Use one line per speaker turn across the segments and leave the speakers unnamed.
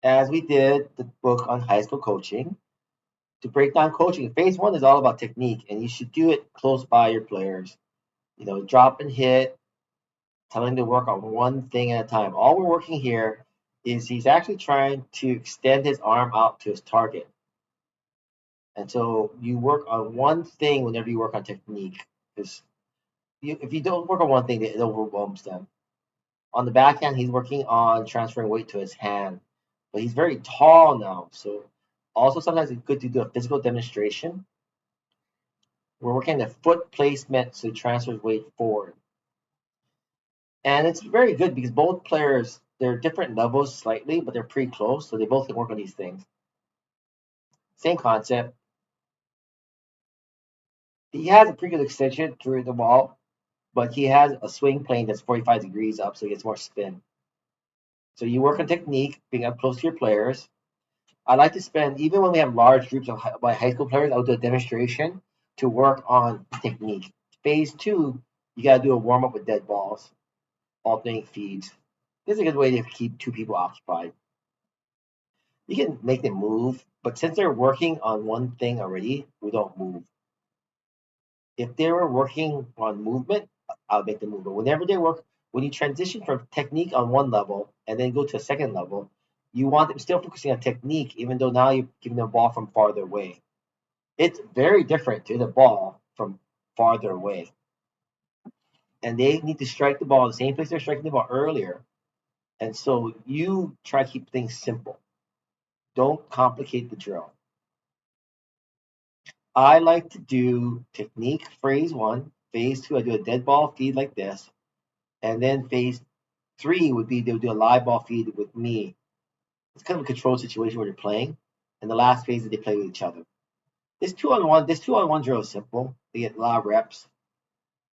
as we did the book on high school coaching, to break down coaching, phase one is all about technique, and you should do it close by your players. Drop and hit, telling him to work on one thing at a time. All we're working here is he's actually trying to extend his arm out to his target. And so you work on one thing whenever you work on technique. Because if you don't work on one thing, it overwhelms them. On the backhand, he's working on transferring weight to his hand. But he's very tall now. So also sometimes it's good to do a physical demonstration. We're working the foot placement so he transfers weight forward. And it's very good because both players, they're different levels slightly, but they're pretty close. So they both can work on these things. Same concept. He has a pretty good extension through the ball, but he has a swing plane that's 45 degrees up, so he gets more spin. So you work on technique, being up close to your players. I like to spend, even when we have large groups of high school players, I'll do a demonstration to work on technique. Phase two, you got to do a warm up with dead balls, alternating feeds. This is a good way to keep two people occupied. You can make them move, but since they're working on one thing already, we don't move. If they were working on movement, I'll make them move. But whenever they work, when you transition from technique on one level and then go to a second level, you want them still focusing on technique, even though now you're giving them a ball from farther away. It's very different to the ball from farther away. And they need to strike the ball the same place they're striking the ball earlier. And so you try to keep things simple. Don't complicate the drill. I like to do technique phase one. Phase two, I do a dead ball feed like this. And then phase three would be they'll do a live ball feed with me. It's kind of a controlled situation where they're playing. And the last phase is they play with each other. This two on one drill is simple. They get a lot of reps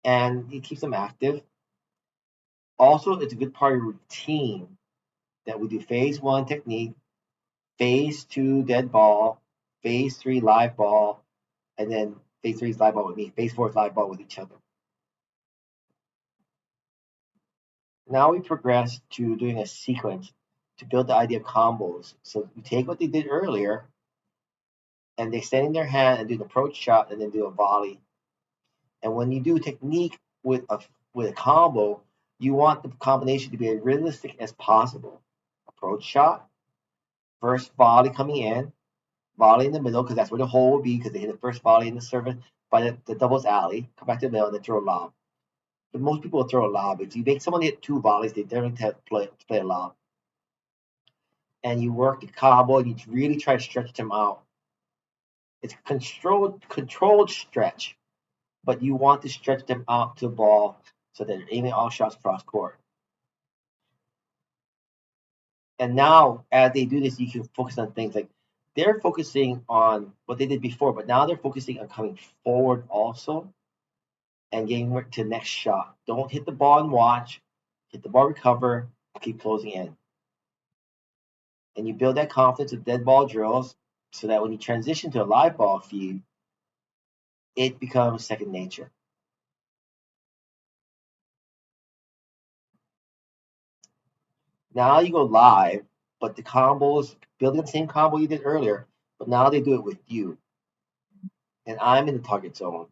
and it keeps them active. Also, it's a good part of your routine that we do phase one technique, phase two dead ball, phase three live ball, and then phase three is live ball with me. Phase four is live ball with each other. Now we progress to doing a sequence to build the idea of combos. So you take what they did earlier and they extend their hand and do an approach shot and then do a volley. And when you do technique with a combo, you want the combination to be as realistic as possible. Approach shot, first volley coming in, volley in the middle because that's where the hole will be because they hit the first volley in the service by the doubles alley, come back to the middle and then throw a lob. But most people will throw a lob. If you make someone hit two volleys, they definitely have to play a lob. And you work the combo and you really try to stretch them out. It's a controlled stretch, but you want to stretch them out to the ball so that they're aiming all shots across court. And now, as they do this, you can focus on things like they're focusing on what they did before, but now they're focusing on coming forward also and getting to the next shot. Don't hit the ball and watch. Hit the ball, recover, keep closing in. And you build that confidence with dead ball drills so that when you transition to a live ball feed, it becomes second nature. Now you go live, but the combos, building the same combo you did earlier, but now they do it with you. And I'm in the target zone.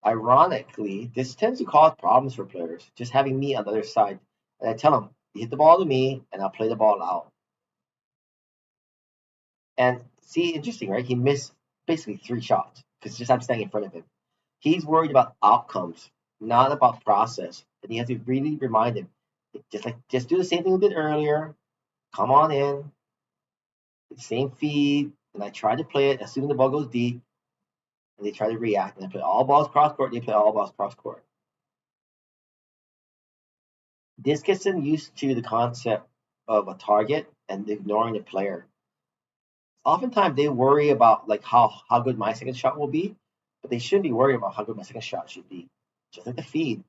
Ironically, this tends to cause problems for players, just having me on the other side. And I tell them, you hit the ball to me, and I'll play the ball out. And see, interesting, right? He missed basically three shots because just I'm standing in front of him. He's worried about outcomes, not about process. And you have to really remind him, just do the same thing we did earlier. Come on in, same feed, and I try to play it, assuming the ball goes deep, and they try to react. And I play all balls cross court, they play all balls cross court. This gets them used to the concept of a target and ignoring the player. Oftentimes they worry about like how good my second shot will be, but they shouldn't be worried about how good my second shot should be. Just like the feed.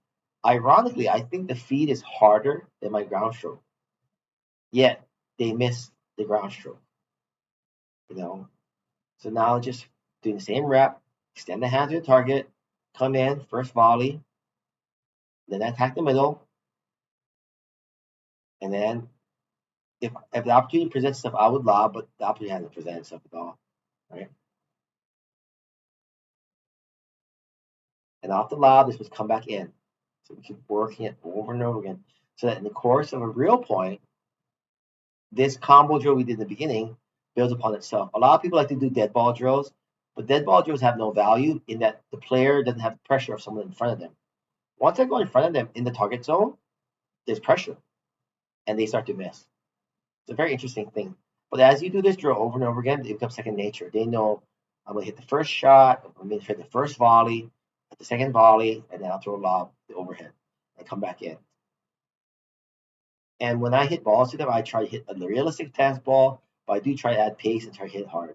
Ironically, I think the feed is harder than my ground stroke. Yet they miss the ground stroke. So now just doing the same rep, extend the hand to the target, come in, first volley, then attack the middle, and then if the opportunity presents itself, I would lob, but the opportunity hasn't presented itself at all, right? And off the lob, this must come back in. So we keep working it over and over again. So that in the course of a real point, this combo drill we did in the beginning builds upon itself. A lot of people like to do dead ball drills, but dead ball drills have no value in that the player doesn't have the pressure of someone in front of them. Once I go in front of them in the target zone, there's pressure, and they start to miss. It's a very interesting thing. But as you do this drill over and over again, it becomes second nature. They know I'm going to hit the first shot, I'm going to hit the first volley, hit the second volley, and then I'll throw a lob, the overhead, and come back in. And when I hit balls to them, I try to hit a realistic stance ball, but I do try to add pace and try to hit hard.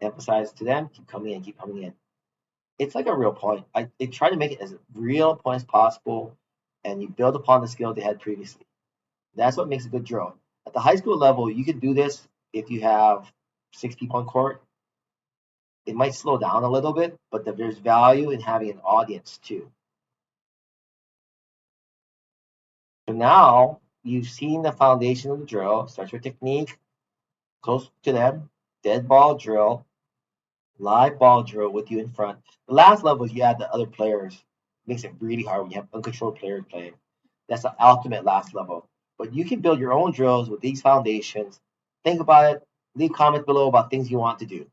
Emphasize to them, keep coming in, keep coming in. It's like a real point. They try to make it as real a point as possible, and you build upon the skill they had previously. That's what makes a good drill. At the high school level, you can do this if you have 6 people on court. It might slow down a little bit, but there's value in having an audience too. So now you've seen the foundation of the drill. Start your technique, close to them, dead ball drill, live ball drill with you in front. The last level is you add the other players. It makes it really hard when you have uncontrolled players playing. That's the ultimate last level. But you can build your own drills with these foundations. Think about it. Leave comments below about things you want to do.